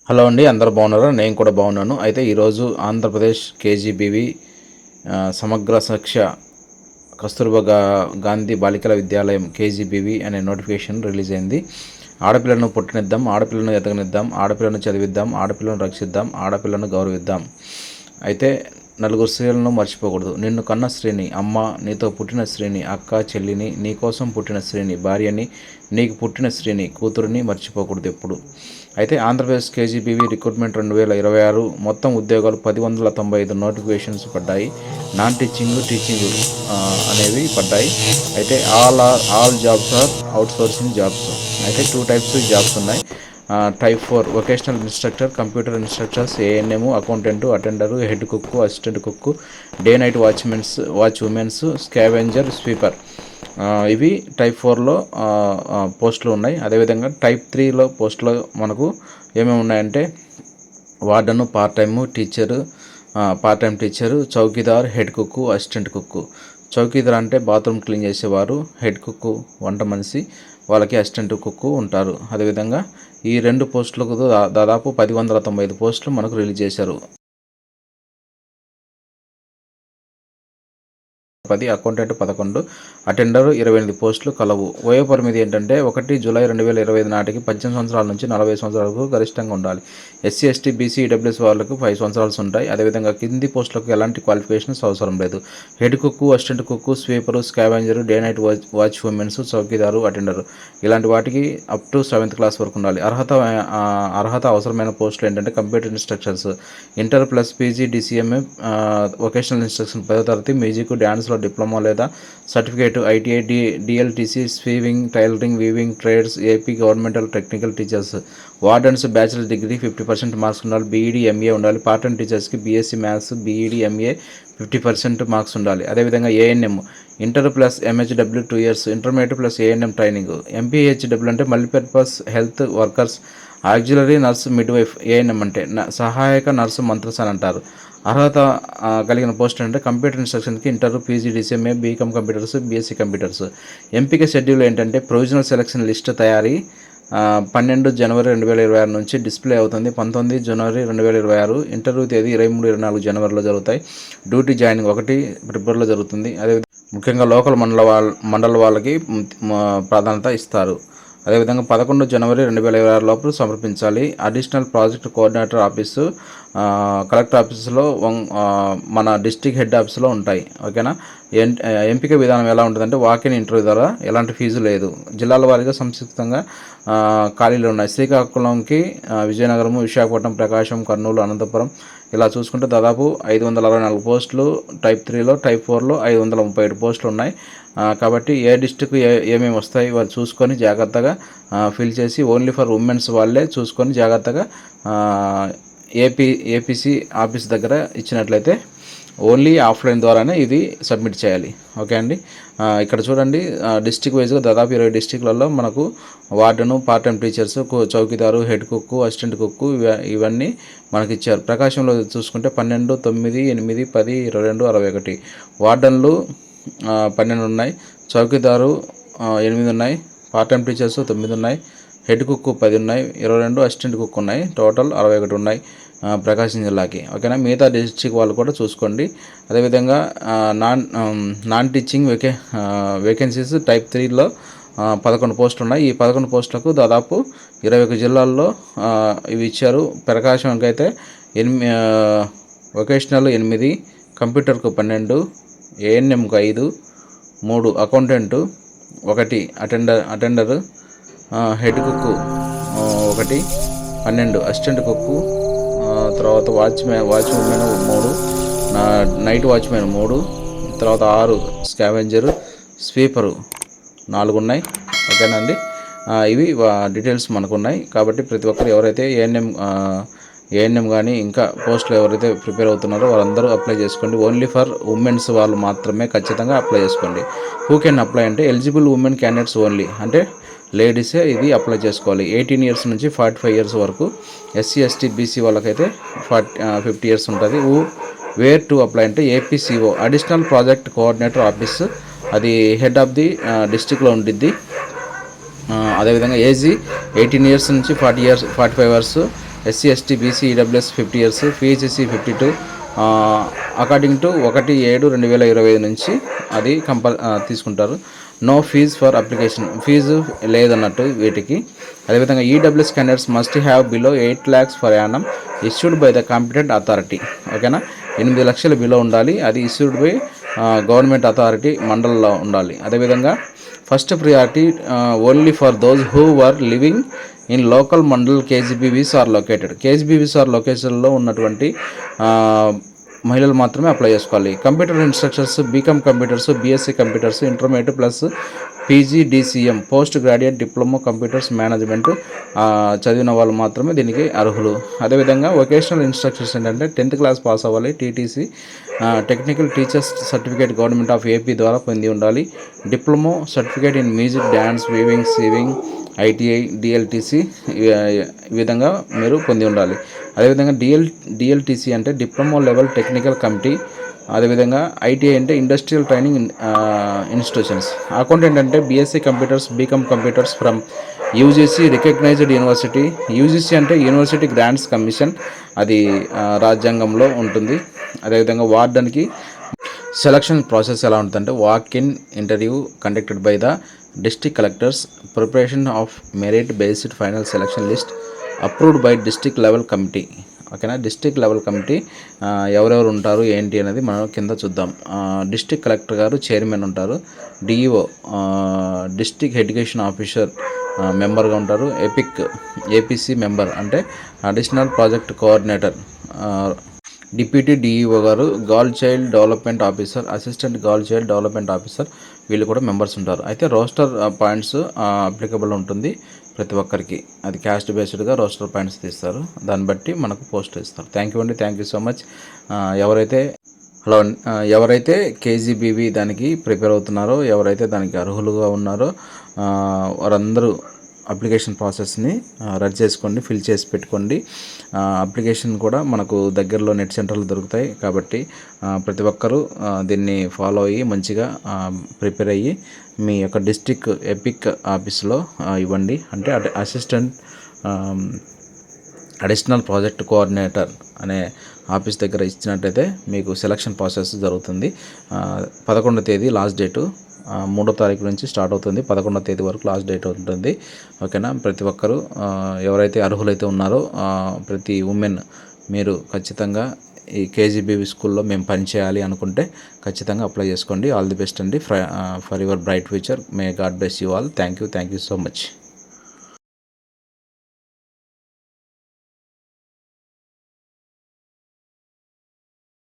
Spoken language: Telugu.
హలో అండి, అందరూ బాగున్నారా? నేను కూడా బాగున్నాను. అయితే ఈరోజు ఆంధ్రప్రదేశ్ కేజీబీవీ సమగ్ర శిక్ష కస్తూర్బా గాంధీ బాలికల విద్యాలయం కేజీబీవీ అనే నోటిఫికేషన్ రిలీజ్ అయింది. ఆడపిల్లను పుట్టనిద్దాం, ఆడపిల్లను ఎదగనిద్దాం, ఆడపిల్లను చదివిద్దాం, ఆడపిల్లను రక్షిద్దాం, ఆడపిల్లను గౌరవిద్దాం. అయితే నలుగురు స్త్రీలను మర్చిపోకూడదు. నిన్ను కన్న స్త్రీని, అమ్మ, నీతో పుట్టిన స్త్రీని, అక్క, చెల్లిని, నీకోసం పుట్టిన స్త్రీని, భార్యని, నీకు పుట్టిన స్త్రీని, కూతురిని మర్చిపోకూడదు ఎప్పుడు. అయితే ఆంధ్రప్రదేశ్ కేజీబీవీ రిక్రూట్మెంట్ 2026 మొత్తం ఉద్యోగాలు 1095 నోటిఫికేషన్స్ పడ్డాయి. నాన్ టీచింగ్, టీచింగ్ అనేవి పడ్డాయి. అయితే all jobs are outsourcing jobs. అయితే 2 టైప్స్ జాబ్స్ ఉన్నాయి. Type 4 vocational instructor, computer instructors, ANM, accountant, attender, head cook, assistant cook, day night watch womens, scavenger, sweeper. ఇవి టైప్ 4లో పోస్టులు ఉన్నాయి. అదేవిధంగా టైప్ 3లో పోస్టులు మనకు ఏమేమి ఉన్నాయంటే warden, part time teacher, chowkidar, head cook, assistant cook. Chowkidar అంటే బాత్రూమ్ క్లీన్ చేసేవారు, హెడ్ కుక్ వంట మనిషి, వాళ్ళకి అసిస్టెంట్ కుక్ ఉంటారు. అదేవిధంగా ఈ 2 పోస్టులకు దాదాపు 1095 పోస్టులు మనకు రిలీజ్ చేశారు. 10, అకౌంటెంట్ 11, అటెండర్ 28 పోస్టులు కలవు. వయోపరిమితి ఏంటంటే 1 జూలై 2025 నాటికి 18 సంవత్సరాల నుంచి 40 సంవత్సరాల వరకు గరిష్టంగా ఉండాలి. ఎస్సీ, ఎస్టీ, బీసీ, ఈడబ్ల్యూఎస్ వాళ్ళకు 5 సంవత్సరాలు ఉంటాయి. అదేవిధంగా కింది పోస్టులకు ఎలాంటి క్వాలిఫికేషన్స్ అవసరం లేదు. Head cook, assistant cook, sweeper, scavenger, day night watch womens, chowkidar, attender ఇలాంటి వాటికి అప్ టు 7th క్లాస్ వరకు ఉండాలి. అర్హత అవసరమైన పోస్టులు ఏంటంటే computer instructors, inter plus PG, DCMA, vocational instruction 10వ తరగతి, మ్యూజిక్, డ్యాన్స్లో డిప్లొమా లేదా certificate, ITI, DLTC, sewing, tailoring, weaving trades, AP governmental technical teachers. Wardens bachelor degree 50% marks ఉండాలి. బీఈడీ, ఎంఏ ఉండాలి. పార్ట్ టైం టీచర్స్కి BSc maths, BEd, MA 50% marks ఉండాలి. అదేవిధంగా ANM inter plus MHW 2 years, intermediate plus ANM training. MPHW అంటే multipurpose health workers, auxiliary nurse, midwife. ANM అంటే సహాయక నర్సు మంత్రస్ అని అంటారు. అర్హత కలిగిన పోస్ట్ అంటే కంప్యూటర్ ఇన్స్ట్రక్షన్కి inter, PG, DCMA, BCom computers, BSc computers. ఎంపిక షెడ్యూల్ ఏంటంటే ప్రొవిజనల్ సెలక్షన్ లిస్ట్ తయారీ 12 జనవరి 2026 నుంచి డిస్ప్లే అవుతుంది. 19 జనవరి 2026. ఇంటర్వ్యూ తేదీ 23, 24 జనవరిలో జరుగుతాయి. డ్యూటీ జాయినింగ్ 1 ఫిబ్రవరిలో జరుగుతుంది. అదేవిధంగా ముఖ్యంగా లోకల్ మండల వాళ్ళకి ప్రాధాన్యత ఇస్తారు. అదేవిధంగా 11 జనవరి 2026 లోపు సమర్పించాలి. Additional project coordinator office collector ఆఫీసులో మన డిస్టిక్ హెడ్ ఆఫీసులో ఉంటాయి. ఓకేనా. ఎంపిక విధానం ఎలా ఉంటుందంటే వాకిన్ ఇంటర్వ్యూ ద్వారా, ఎలాంటి ఫీజు లేదు. జిల్లాల వారీగా సంక్షిప్తంగా ఖాళీలు ఉన్నాయి. శ్రీకాకుళంకి, విజయనగరం, విశాఖపట్నం, ప్రకాశం, కర్నూలు, అనంతపురం ఇలా చూసుకుంటే దాదాపు 564 పోస్టులు టైప్ 3లో, టైప్ 4లో 537 పోస్టులు ఉన్నాయి. కాబట్టి ఏ డిస్టిక్ ఏమేమి వస్తాయి వాళ్ళు చూసుకొని జాగ్రత్తగా ఫిల్ చేసి ఓన్లీ ఫర్ ఉమెన్స్ వాళ్ళే చూసుకొని జాగ్రత్తగా ఏపీసీ ఆఫీస్ దగ్గర ఇచ్చినట్లయితే ఓన్లీ ఆఫ్లైన్ ద్వారానే ఇది సబ్మిట్ చేయాలి. ఓకే అండి. ఇక్కడ చూడండి, డిస్టిక్ వైజ్గా దాదాపు 20 డిస్టిక్లలో మనకు warden, part time teachers, chowkidar, head cook, assistant cook ఇవన్నీ మనకి ఇచ్చారు. ప్రకాశంలో చూసుకుంటే 12, 9, 8, 10, 22, 61 వార్డన్లు 12 ఉన్నాయి. చౌకీదారు 8 ఉన్నాయి. పార్ట్ టైం టీచర్స్ 9 ఉన్నాయి. హెడ్ కుక్ 10 ఉన్నాయి. 22 అసిస్టెంట్ కుక్ ఉన్నాయి. టోటల్ 61 ఉన్నాయి ప్రకాశం జిల్లాకి. ఓకేనా. మిగతా డిస్ట్రిక్ట్ వాళ్ళు కూడా చూసుకోండి. అదేవిధంగా నాన్ టీచింగ్ వేకెన్సీస్ టైప్ 3లో 11 పోస్టులు ఉన్నాయి. ఈ 11 పోస్టులకు దాదాపు 21 జిల్లాల్లో ఇవి ఇచ్చారు. ప్రకాశంకి అయితే vocational 8, కంప్యూటర్కు 12, ఏఎన్ఎంకు 5, 3 accountant, 1 attender, head cook 1, 12 assistant cook, తర్వాత వాచ్ ఉమెన్ 3, నైట్ వాచ్మెన్ 3, తర్వాత 6 స్కావెంజరు, స్వీపరు 4 ఉన్నాయి. ఓకేనండి. ఇవి డీటెయిల్స్ మనకు ఉన్నాయి. కాబట్టి ప్రతి ఒక్కరు ఎవరైతే ఏఎన్ఎం కానీ ఇంకా పోస్టులు ఎవరైతే ప్రిపేర్ అవుతున్నారో వాళ్ళందరూ అప్లై చేసుకోండి. ఓన్లీ ఫర్ ఉమెన్స్ వాళ్ళు మాత్రమే ఖచ్చితంగా అప్లై చేసుకోండి. హూ కెన్ అప్లై అంటే ఎలిజిబుల్ ఉమెన్ క్యాండిడేట్స్ ఓన్లీ, అంటే లేడీసే ఇది అప్లై చేసుకోవాలి. 18 years నుంచి 45 years వరకు. ఎస్సీ, ఎస్టీ, బీసీ వాళ్ళకైతే 50 years ఉంటుంది. వేర్ టు అప్లై అంటే APCO additional project coordinator office, అది హెడ్ ఆఫ్ ది డిస్టిక్లో ఉండిద్ది. అదేవిధంగా ఏజీ 18 years నుంచి 45 years SC ST BC EWS 50 years, PHSC 52 according to 1/7/2025 నుంచి అది తీసుకుంటారు. No fees for application, fee లేదన్నట్టు వీటికి. అదేవిధంగా EWS candidates must have below 8 lakhs for annum issued by the competent authority. ఓకేనా, 8 లక్షలు బిలో ఉండాలి, అది ఇష్యూడ్ బై గవర్నమెంట్ అథారిటీ మండల్లో ఉండాలి. అదేవిధంగా first priority only for those who were living in local mandal KGBVs are located. KGBVs are లొకేషన్లో ఉన్నటువంటి మహిళలు మాత్రమే అప్లై చేసుకోవాలి. Computer instructors, B Com computers, BSc computers, intermediate plus PG DCM, post graduate diploma computers management చదివిన వాళ్ళు మాత్రమే దీనికి అర్హులు. అదేవిధంగా వొకేషనల్ ఇన్స్ట్రక్టర్స్ ఏంటంటే 10th క్లాస్ పాస్ అవ్వాలి, TTC technical teachers certificate government of AP ద్వారా పొంది ఉండాలి, diploma certificate in music, dance, weaving, sewing, ITI, DLTC ఈ విధంగా మీరు పొంది ఉండాలి. అదేవిధంగా డిఎల్టీసీ అంటే డిప్లొమా లెవెల్ టెక్నికల్ కమిటీ. అదేవిధంగా ఐటీఐ అంటే ఇండస్ట్రియల్ ట్రైనింగ్ ఇన్స్టిట్యూషన్స్. అకౌంటెంట్ అంటే B Sc computers, B Com computers from UGC recognized university. UGC అంటే యూనివర్సిటీ గ్రాంట్స్ కమిషన్, అది రాజ్యాంగంలో ఉంటుంది. అదేవిధంగా వార్డన్కి సెలక్షన్ ప్రాసెస్ ఎలా ఉంటుందంటే walk in interview conducted by the district collectors, preparation of merit based final selection list approved by district level committee. ఓకేనా, డిస్ట్రిక్ట్ లెవెల్ కమిటీ ఎవరెవరు ఉంటారు ఏంటి అనేది మనం కింద చూద్దాం. డిస్ట్రిక్ట్ కలెక్టర్ గారు చైర్మన్ ఉంటారు, డిఈఓ డిస్ట్రిక్ట్ ఎడ్యుకేషన్ ఆఫీసర్ మెంబర్గా ఉంటారు, ఏపీసీ మెంబర్ అంటే additional project coordinator, deputy DEO గారు, girl child development officer, assistant girl child development officer, వీళ్ళు కూడా మెంబర్స్ ఉంటారు. అయితే రోస్టర్ పాయింట్స్ అప్లికబుల్ ఉంటుంది ప్రతి ఒక్కరికి. అది క్యాస్ట్ బేస్డ్గా రోస్టర్ పాయింట్స్ తీస్తారు, దాన్ని బట్టి మనకు పోస్ట్ ఇస్తారు. Thank you so much. ఎవరైతే కేజీబీవీ దానికి ప్రిపేర్ అవుతున్నారో, ఎవరైతే దానికి అర్హులుగా ఉన్నారో వారందరూ అప్లికేషన్ ప్రాసెస్ని రెడీ చేసుకోండి, ఫిల్ చేసి పెట్టుకోండి. అప్లికేషన్ కూడా మనకు దగ్గరలో నెట్ సెంటర్లు దొరుకుతాయి కాబట్టి ప్రతి ఒక్కరూ దీన్ని ఫాలో అయ్యి మంచిగా ప్రిపేర్ అయ్యి మీ యొక్క డిస్ట్రిక్ట్ ఎపిక్ ఆఫీస్లో ఇవ్వండి. అంటే అడిషనల్ ప్రాజెక్ట్ కోఆర్డినేటర్ అనే ఆఫీస్ దగ్గర ఇచ్చినట్టయితే మీకు సెలక్షన్ ప్రాసెస్ జరుగుతుంది. 11వ తేదీ లాస్ట్ డేటు, 3వ తారీఖు నుంచి స్టార్ట్ అవుతుంది, 11వ తేదీ వరకు లాస్ట్ డేట్ ఉంటుంది. ఓకేనా, ప్రతి ఒక్కరూ ఎవరైతే అర్హులైతే ఉన్నారో ప్రతి ఉమెన్ మీరు ఖచ్చితంగా ఈ కేజీబీవీ స్కూల్లో మేము పనిచేయాలి అనుకుంటే ఖచ్చితంగా అప్లై చేసుకోండి. ఆల్ ది బెస్ట్ అండి for your bright future. May God bless you all. Thank you so much.